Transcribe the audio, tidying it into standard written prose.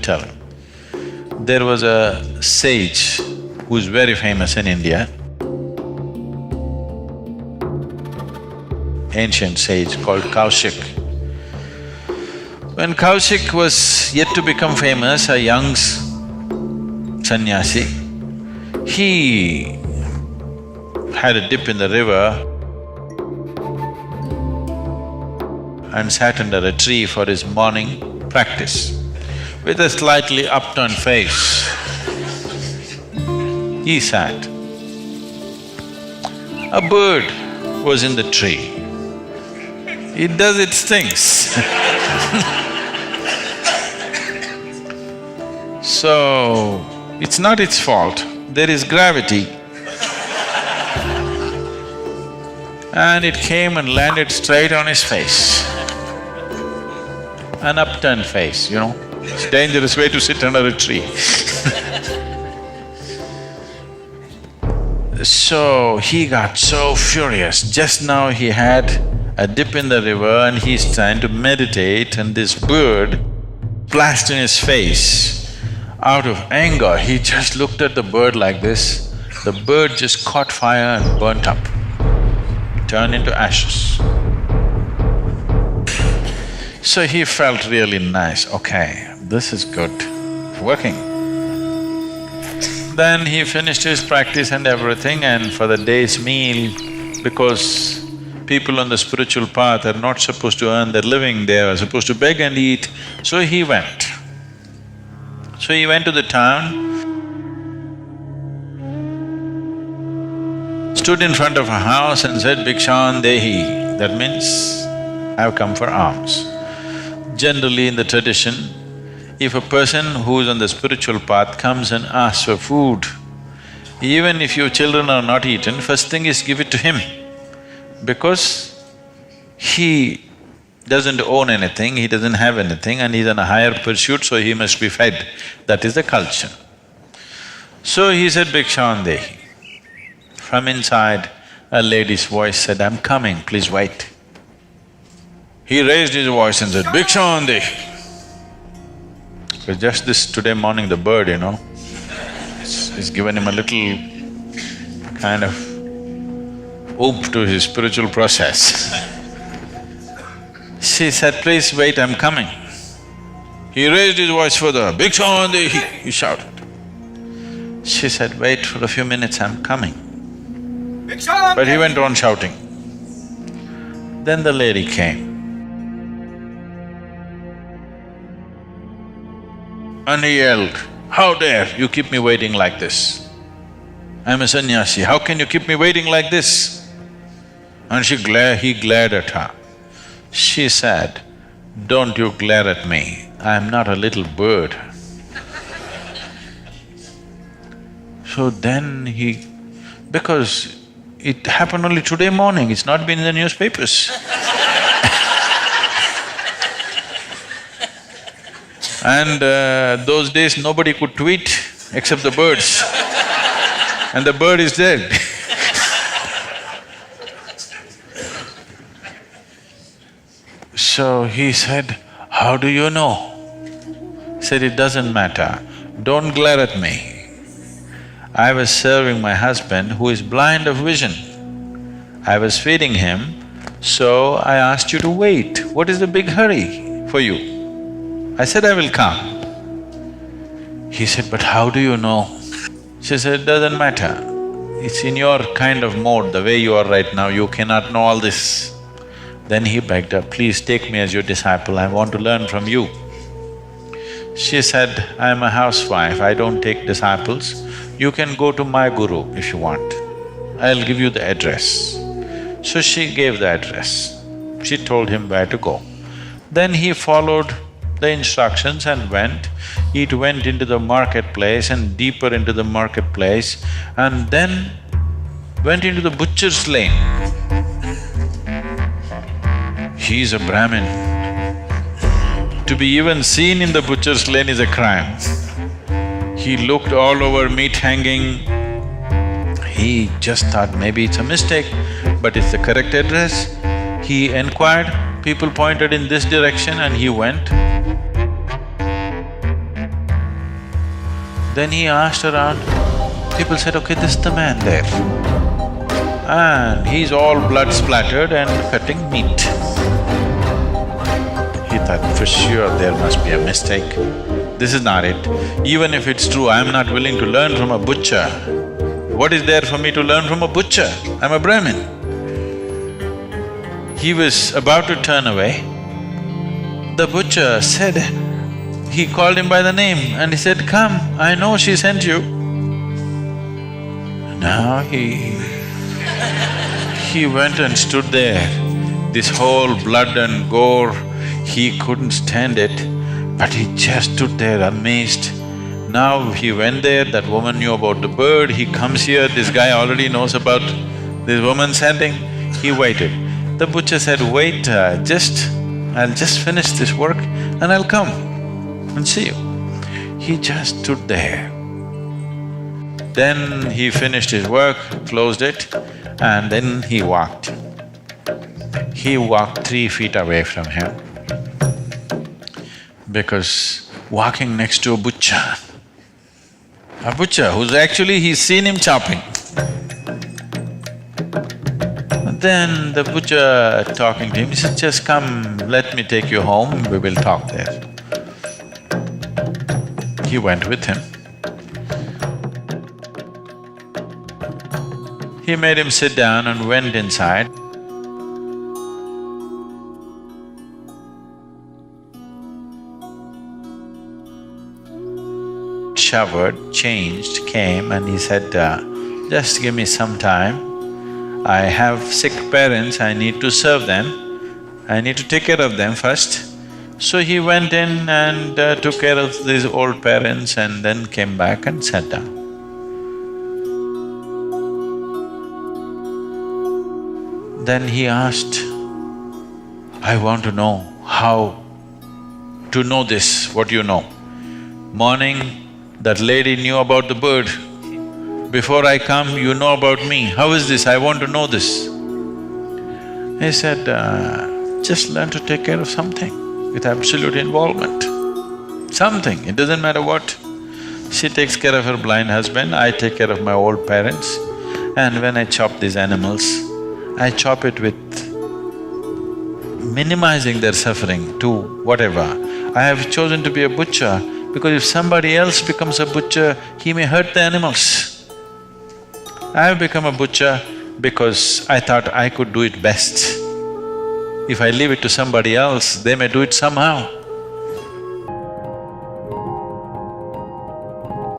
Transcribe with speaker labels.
Speaker 1: tell. There was a sage who's very famous in India, ancient sage called Kaushik. When Kaushik was yet to become famous, a young sannyasi, he had a dip in the river and sat under a tree for his morning practice. With a slightly upturned face, he sat. A bird was in the tree. It does its things. So, it's not its fault, there is gravity. And it came and landed straight on his face. An upturned face, you know, it's a dangerous way to sit under a tree. So, he got so furious. Just now he had a dip in the river and he's trying to meditate, and this bird splashed in his face. Out of anger, he just looked at the bird like this. The bird just caught fire and burnt up, turned into ashes. So he felt really nice, okay, this is good, working. Then he finished his practice and everything, and for the day's meal, because people on the spiritual path are not supposed to earn their living, they are supposed to beg and eat, so he went. So he went to the town, stood in front of a house and said, "Bhikshan dehi," that means, "I've come for alms." Generally in the tradition, if a person who's on the spiritual path comes and asks for food, even if your children are not eaten, first thing is give it to him, because he doesn't own anything, he doesn't have anything, and he's on a higher pursuit, so he must be fed. That is the culture. So he said, "Bhikshan dehi." From inside, a lady's voice said, "I'm coming, please wait." He raised his voice and said, "Bhikshan dehi." So just this today morning, the bird, you know, it's given him a little kind of oomph to his spiritual process. She said, "Please wait, I'm coming." He raised his voice further, "Bhikshan dehi," he shouted. She said, "Wait for a few minutes, I'm coming." But he went on shouting. Then the lady came. And he yelled, "How dare you keep me waiting like this? I'm a sannyasi, how can you keep me waiting like this?" And he glared at her. She said, "Don't you glare at me, I'm not a little bird." So then because it happened only today morning, it's not been in the newspapers. And those days nobody could tweet except the birds, and the bird is dead. So he said, "How do you know?" He said, "It doesn't matter, don't glare at me. I was serving my husband who is blind of vision. I was feeding him, so I asked you to wait. What is the big hurry for you?" I said, "I will come." He said, "But how do you know?" She said, "It doesn't matter. It's in your kind of mode, the way you are right now, you cannot know all this." Then he begged her, "Please take me as your disciple, I want to learn from you." She said, "I'm a housewife, I don't take disciples. You can go to my guru if you want. I'll give you the address." So she gave the address. She told him where to go. Then he followed the instructions and went. It went into the marketplace and deeper into the marketplace, and then went into the butcher's lane. He is a Brahmin. To be even seen in the butcher's lane is a crime. He looked all over, meat hanging. He just thought maybe it's a mistake, but it's the correct address. He enquired, people pointed in this direction and he went. Then he asked around, people said, okay, this is the man there. And he's all blood splattered and cutting meat. He thought, for sure there must be a mistake. This is not it. Even if it's true, I'm not willing to learn from a butcher. What is there for me to learn from a butcher? I'm a Brahmin. He was about to turn away. The butcher said, he called him by the name and he said, come, I know she sent you. Now he went and stood there. This whole blood and gore, he couldn't stand it, but he just stood there amazed. Now he went there, that woman knew about the bird, he comes here, this guy already knows about this woman sending, he waited. The butcher said, wait, I'll just finish this work and I'll come and see you. He just stood there. Then he finished his work, closed it, and then he walked. He walked 3 feet away from him because walking next to a butcher who's actually… he's seen him chopping. Then the butcher talking to him, he said, just come, let me take you home, we will talk there. He went with him. He made him sit down and went inside. Showered, changed, came and he said, just give me some time. I have sick parents, I need to serve them, I need to take care of them first. So he went in and took care of these old parents and then came back and sat down. Then he asked, I want to know how to know this, what you know. Morning, that lady knew about the bird. Before I come, you know about me. How is this? I want to know this. He said, just learn to take care of something with absolute involvement. Something, it doesn't matter what. She takes care of her blind husband, I take care of my old parents. And when I chop these animals, I chop it with minimizing their suffering to whatever. I have chosen to be a butcher because if somebody else becomes a butcher, he may hurt the animals. I have become a butcher because I thought I could do it best. If I leave it to somebody else, they may do it somehow.